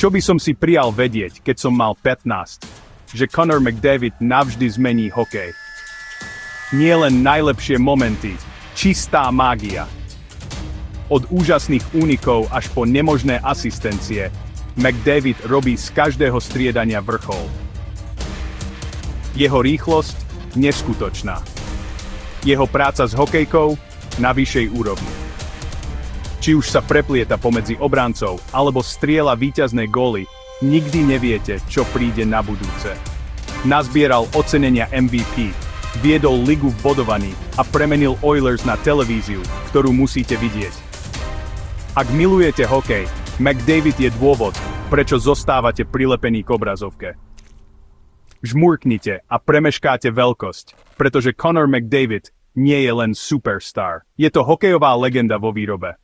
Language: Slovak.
Čo by som si prijal vedieť, keď som mal 15? Že Connor McDavid navždy zmení hokej. Nie len najlepšie momenty, čistá mágia. Od úžasných únikov až po nemožné asistencie, McDavid robí z každého striedania vrchol. Jeho rýchlosť neskutočná. Jeho práca s hokejkou na vyššej úrovni. Či už sa preplieta pomedzi obrancov, alebo strieľa víťazné góly, nikdy neviete, čo príde na budúce. Nazbieral ocenenia MVP, viedol ligu v bodovaní a premenil Oilers na televíziu, ktorú musíte vidieť. Ak milujete hokej, McDavid je dôvod, prečo zostávate prilepení k obrazovke. Žmurknite a premeškáte veľkosť, pretože Connor McDavid nie je len superstar. Je to hokejová legenda vo výrobe.